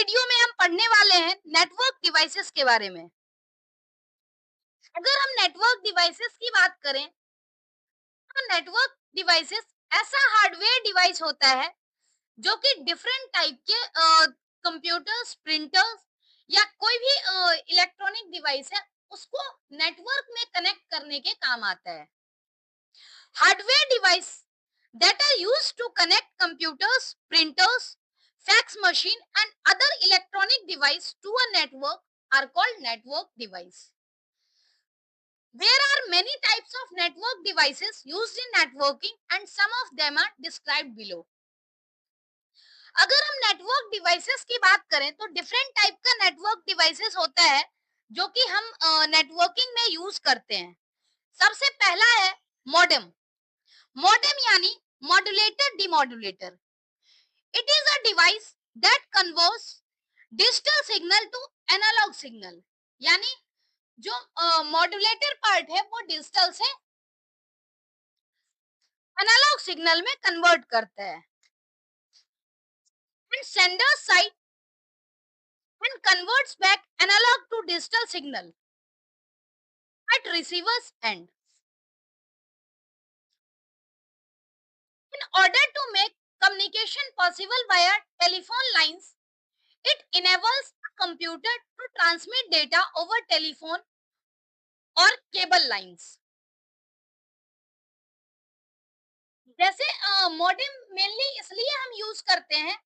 Video में हम पढ़ने वाले हैं नेटवर्क डिवाइसेस के बारे में। अगर हम नेटवर्क डिवाइसेस की बात करें तो नेटवर्क डिवाइसेस ऐसा हार्डवेयर डिवाइस होता है जो कि डिफरेंट टाइप के कंप्यूटर्स, प्रिंटर्स या कोई भी इलेक्ट्रॉनिक डिवाइस है उसको नेटवर्क में कनेक्ट करने के काम आता है। Hardware device that are used to connect computers, printers, fax machine and other electronic device to a network are called network device. There are many types of network devices used in networking and some of them are described below. अगर हम network devices की बात करें तो different type का network devices होता है जो कि हम नेटवर्किंग में यूज करते हैं। सबसे पहला है मॉडेम। मॉडेम यानी modulator demodulator. It is a device that converts digital signal to analog signal। यानी जो मॉड्यूलेटर पार्ट है वो डिजिटल से एनालॉग सिग्नल में कन्वर्ट करता है। And sender side and converts back analog to digital signal at receiver's end। In order to make communication possible via telephone lines, it enables a computer to transmit data over telephone or cable lines। जैसे modem mainly इसलिए हम use करते हैं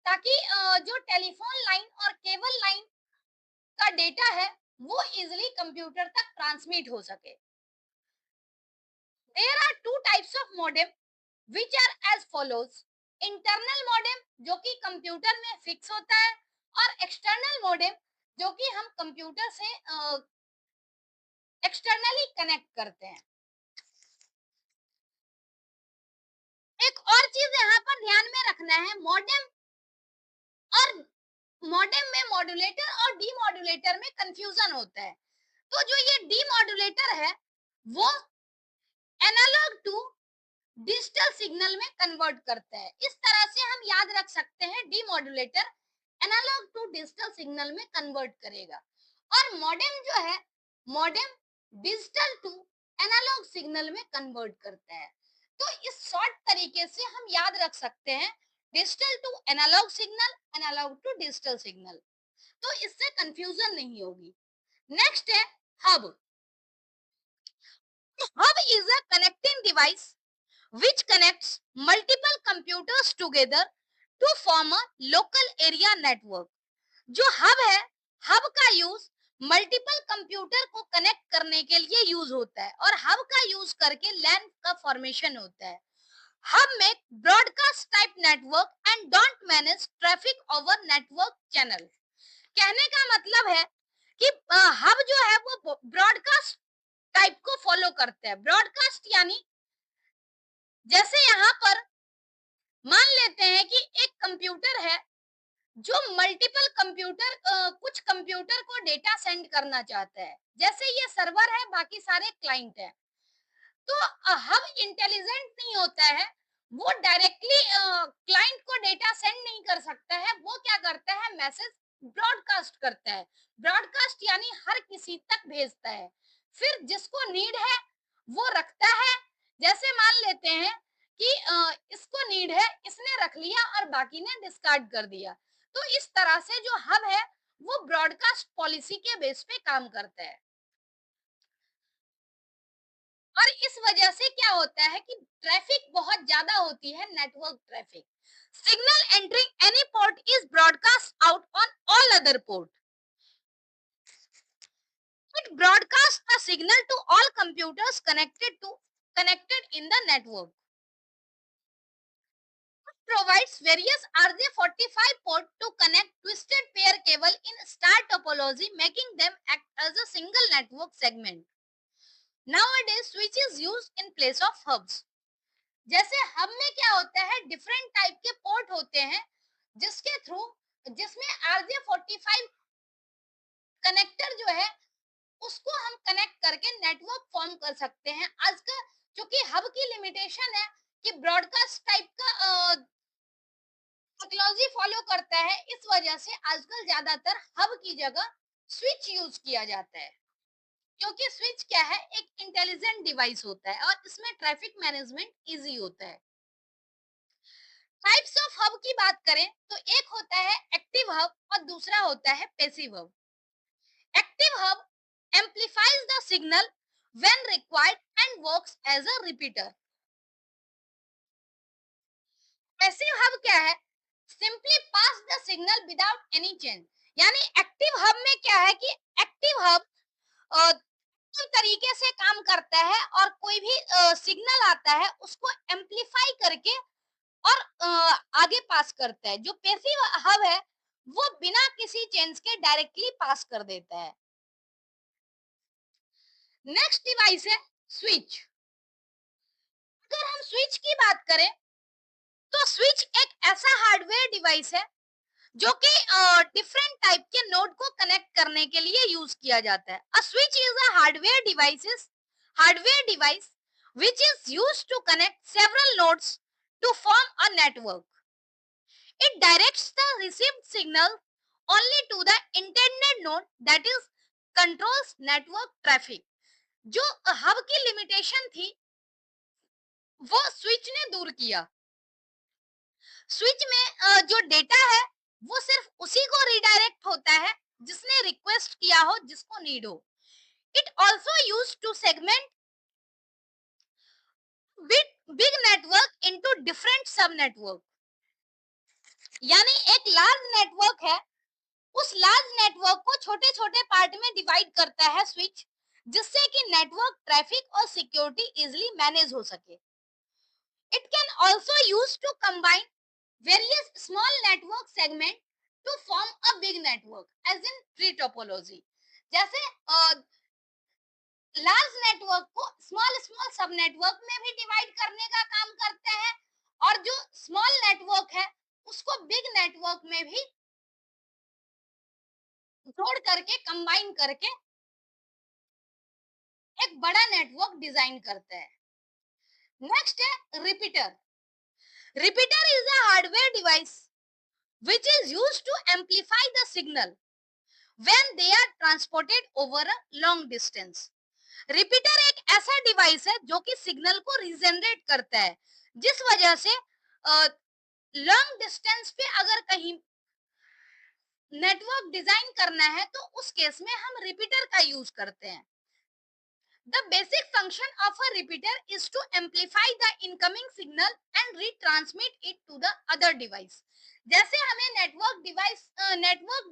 ताकि जो telephone line और cable line का data है वो इजिली कंप्यूटर तक ट्रांसमिट हो सके। There are two types of modem which are as follows. Internal modem जो कि कंप्यूटर में फिक्स होता है और एक्सटर्नल मॉडेम जो कि हम कंप्यूटर से एक्सटर्नली कनेक्ट करते हैं। एक और चीज यहाँ पर ध्यान में रखना है, मॉडेम और मॉडेम में मॉड्यूलेटर और डीमॉड्यूलेटर में कंफ्यूजन होता है। तो जो ये डीमॉड्यूलेटर है वो एनालॉग टू डिजिटल सिग्नल में कन्वर्ट करता है। इस तरह से हम याद रख सकते हैं demodulator analog to digital signal में कन्वर्ट करेगा और मॉडेम जो है modem digital to analog signal में कन्वर्ट करता है। तो इस शॉर्ट तरीके से हम याद रख सकते हैं digital to analog signal, analog to digital signal. तो इससे कंफ्यूजन नहीं होगी। नेक्स्ट है hub. Hub is a connecting device which connects multiple computers together to form a local area network। जो हब है, हब का यूज मल्टीपल कंप्यूटर को connect करने के लिए यूज होता है और हब का यूज करके लैन का फॉर्मेशन होता है। Hub make broadcast type network and don't manage traffic over network channel. कहने का मतलब है कि हब जो है वो ब्रॉडकास्ट टाइप को फॉलो करता है। ब्रॉडकास्ट यानी जैसे यहाँ पर मान लेते हैं कि एक कंप्यूटर है जो मल्टीपल कंप्यूटर कुछ कंप्यूटर को डेटा सेंड करना चाहता है। जैसे ये सर्वर है, बाकी सारे क्लाइंट है। तो हब इंटेलिजेंट नहीं होता है, वो डायरेक्टली क्लाइंट को डेटा सेंड नहीं कर सकता है। वो क्या करता है, मैसेज ब्रॉडकास्ट करता है। ब्रॉडकास्ट यानी हर किसी तक भेजता है। फिर जिसको नीड है वो रखता है। जैसे मान लेते हैं कि इसको नीड है, इसने रख लिया और बाकी ने डिस्कार्ड कर दिया। तो इस तरह से जो हब है वो ब्रॉडकास्ट पॉलिसी के बेस पे काम करता है और इस वजह से क्या होता है कि ट्रैफिक बहुत ज्यादा होती है, network traffic. Signal entering any port is broadcast out on all other port. It broadcast the signal to all computers connected in the network. Provides various RJ45 port to connect twisted pair cable in star topology, making them act as a single network segment. Nowadays, switch is used in place of hubs. जैसे hub में क्या होता है, different type के port होते हैं जिसके through जिसमें RJ45 कनेक्टर जो है उसको हम कनेक्ट करके नेटवर्क फॉर्म कर सकते हैं। आज का क्योंकि हब की लिमिटेशन है कि ब्रॉडकास्ट टाइप का टेक्नोलॉजी फॉलो करता है, इस वजह से आजकल ज्यादातर हब की जगह स्विच यूज किया जाता है, क्योंकि स्विच क्या है, एक इंटेलिजेंट डिवाइस होता है और इसमें ट्रैफिक मैनेजमेंट इजी होता है। टाइप्स ऑफ हब की बात करें तो एक होता है एक्टिव हब और दूसरा होता है passive hub. Active hub amplifies the signal when required and works as a repeater. Passive hub क्या है, simply pass the signal without any change. यानी एक्टिव हब में क्या है कि एक्टिव हब तरीके से काम करता है और कोई भी सिग्नल आता है उसको एम्पलीफाई करके और आगे पास करता है। जो पैसिव हब है वो बिना किसी चेंज के डायरेक्टली पास कर देता है। नेक्स्ट डिवाइस है स्विच। अगर हम स्विच की बात करें तो स्विच एक ऐसा हार्डवेयर डिवाइस है जो कि डिफरेंट टाइप के नोड को कनेक्ट करने के लिए यूज किया जाता है। A switch is a hardware device which is used to connect several nodes to form a network. It directs the received signal only to the intended node, that is controls network traffic. जो hub की limitation थी वो switch ने दूर किया। Switch में जो data है वो सिर्फ उसी को रिडायरेक्ट होता है जिसने रिक्वेस्ट किया हो, जिसको नीड हो। It also use to segment big network into different sub network. यानी एक लार्ज नेटवर्क है, उस लार्ज नेटवर्क को छोटे छोटे पार्ट में डिवाइड करता है स्विच, जिससे कि नेटवर्क ट्रैफिक और सिक्योरिटी इजिली मैनेज हो सके। It can also use to combine various small network segment to form a big network as in tree topology। जैसे लार्ज नेटवर्क को स्मॉल स्मॉल सब नेटवर्क में भी डिवाइड करने का काम करते हैं और जो स्मॉल नेटवर्क है उसको बिग नेटवर्क में भी जोड़ करके कंबाइन करके एक बड़ा नेटवर्क डिजाइन करते हैं। नेक्स्ट है repeater. Repeater is a hardware device which is used to amplify the signal when they are transported over a long distance। Repeater एक ऐसा डिवाइस है जो कि सिग्नल को रिजेनरेट करता है, जिस वजह से लॉन्ग डिस्टेंस पे अगर कहीं नेटवर्क डिजाइन करना है तो उस केस में हम रिपीटर का यूज करते हैं। The basic function of a repeater is to amplify the incoming signal and retransmit it to the other device. जैसे हमें नेटवर्क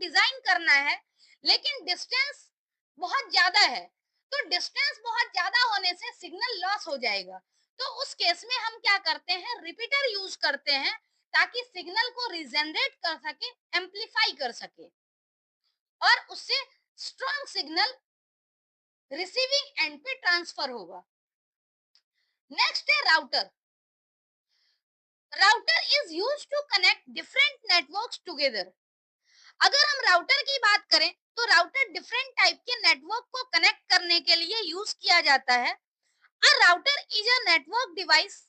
डिजाइन करना है लेकिन डिस्टेंस बहुत ज्यादा है, तो डिस्टेंस बहुत ज्यादा होने से सिग्नल लॉस हो जाएगा। तो उस केस में हम क्या करते हैं, रिपीटर यूज करते हैं ताकि सिग्नल को रिजेनरेट कर सके, एम्पलीफाई कर सके और उससे स्ट्रॉन्ग सिग्नल रिसीविंग एंड पे ट्रांसफर होगा। नेक्स्ट है router. Router is use to connect different networks together. अगर हम राउटर की बात करें तो राउटर डिफरेंट टाइप के नेटवर्क को कनेक्ट करने के लिए यूज किया जाता है। A router is a network device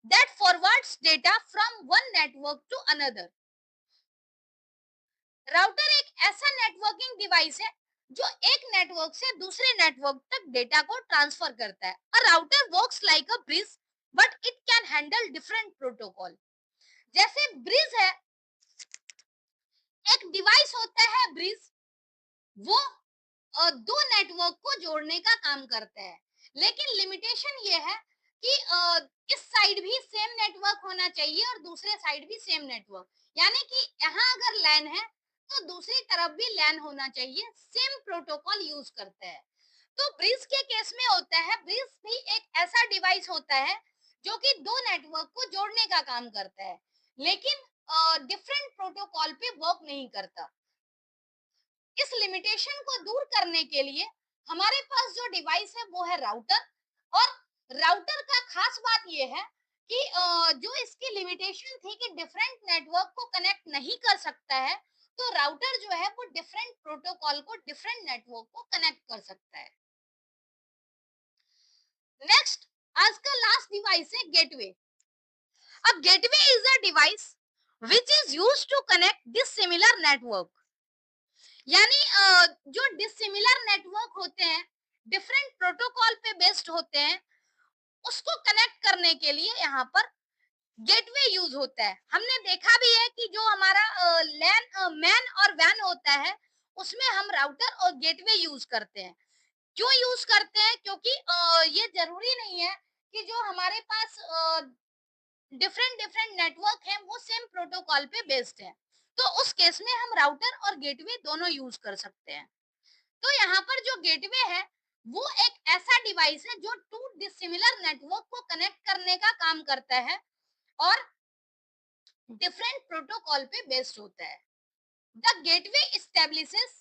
that forwards data from one network to another. Router एक ऐसा नेटवर्किंग डिवाइस है जो एक नेटवर्क से दूसरे नेटवर्क तक डेटा को ट्रांसफर करता है। A router works like a bridge but it can handle different protocol. जैसे ब्रिज है, एक डिवाइस होता है ब्रिज, वो दो नेटवर्क को जोड़ने का काम करता है, लेकिन लिमिटेशन ये है कि इस साइड भी सेम नेटवर्क होना चाहिए और दूसरे साइड भी सेम नेटवर्क। यानी कि यहाँ अगर लैन है तो दूसरी तरफ भी लैन होना चाहिए, सेम प्रोटोकॉल यूज करते हैं। तो ब्रिज के केस में होता है, ब्रिज भी एक ऐसा डिवाइस होता है जो कि दो नेटवर्क को जोड़ने का काम करता है, लेकिन डिफरेंट प्रोटोकॉल पे वर्क नहीं करता। इस लिमिटेशन को दूर करने के लिए हमारे पास जो डिवाइस है वो है राउटर। और राउटर का खास बात ये है कि जो इसकी लिमिटेशन थी कि डिफरेंट नेटवर्क को कनेक्ट नहीं कर सकता है, तो राउटर जो है वो डिफरेंट प्रोटोकॉल को, डिफरेंट नेटवर्क को कनेक्ट कर सकता है। नेक्स्ट, आज का लास्ट डिवाइस है गेटवे। अब gateway is a device which is used to connect dissimilar network. यानी जो डिसिमिलर नेटवर्क होते हैं, डिफरेंट प्रोटोकॉल पे बेस्ड होते हैं, उसको कनेक्ट करने के लिए यहाँ पर गेटवे यूज होता है। हमने देखा भी है कि जो हमारा लैन मैन और वैन होता है, उसमें हम राउटर और गेटवे यूज करते हैं। क्यों यूज करते हैं? क्योंकि ये जरूरी नहीं है कि जो हमारे पास डिफरेंट डिफरेंट नेटवर्क है वो सेम प्रोटोकॉल पे बेस्ड है, तो उस केस में हम राउटर और गेटवे दोनों यूज कर सकते हैं। तो यहाँ पर जो गेटवे है वो एक ऐसा डिवाइस है जो टू डिसिमिलर नेटवर्क को कनेक्ट करने का काम करता है और डिफरेंट प्रोटोकॉल पे बेस्ड होता है। The gateway establishes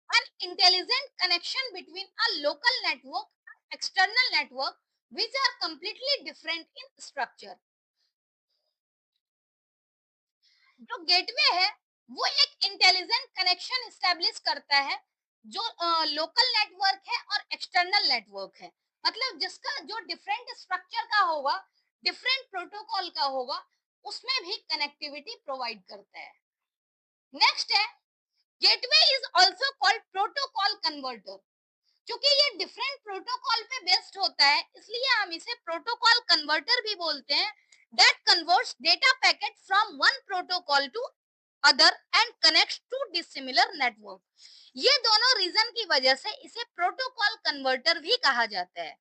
an intelligent connection between a local network and external network which are completely different in structure. जो गेटवे है वो एक इंटेलिजेंट कनेक्शन स्टैब्लिश करता है जो लोकल नेटवर्क है और एक्सटर्नल नेटवर्क है, मतलब जिसका जो डिफरेंट स्ट्रक्चर का होगा, डिफरेंट प्रोटोकॉल का होगा, उसमें भी कनेक्टिविटी प्रोवाइड करता है। नेक्स्ट है gateway is also called protocol converter. क्योंकि ये डिफरेंट प्रोटोकॉल पे बेस्ड होता है, इसलिए हम इसे प्रोटोकॉल कन्वर्टर भी बोलते हैं। That converts data packet from one protocol to other and connects to dissimilar network. ये दोनों रीजन की वजह से इसे प्रोटोकॉल कन्वर्टर भी कहा जाता है।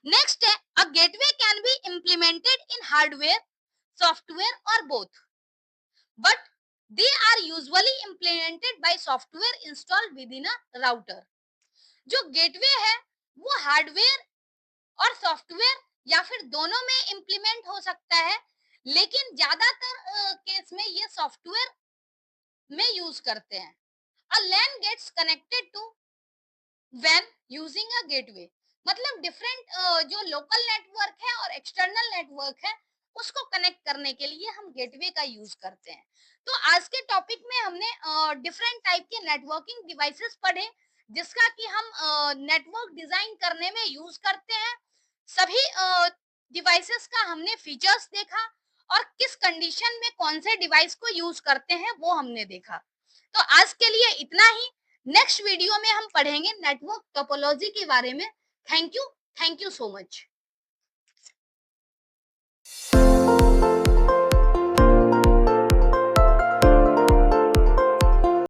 नेक्स्ट है a gateway can be implemented in hardware, software और both, but they are usually implemented by software installed within a router. जो गेटवे है वो हार्डवेयर और सॉफ्टवेयर या फिर दोनों में इंप्लीमेंट हो सकता है, लेकिन ज्यादातर केस में ये सॉफ्टवेयर में यूज करते हैं। A LAN gets connected to when using a gateway, मतलब डिफरेंट जो लोकल नेटवर्क है और एक्सटर्नल नेटवर्क है उसको कनेक्ट करने के लिए हम गेटवे का यूज करते हैं। तो आज के टॉपिक में हमने डिफरेंट टाइप के नेटवर्किंग डिवाइसेस पढ़े जिसका कि हम नेटवर्क डिजाइन करने में यूज करते हैं। सभी डिवाइसेस का हमने फीचर्स देखा और किस कंडीशन में कौन से डिवाइस को यूज करते हैं वो हमने देखा। तो आज के लिए इतना ही। नेक्स्ट वीडियो में हम पढ़ेंगे नेटवर्क टोपोलॉजी के बारे में। Thank you so much.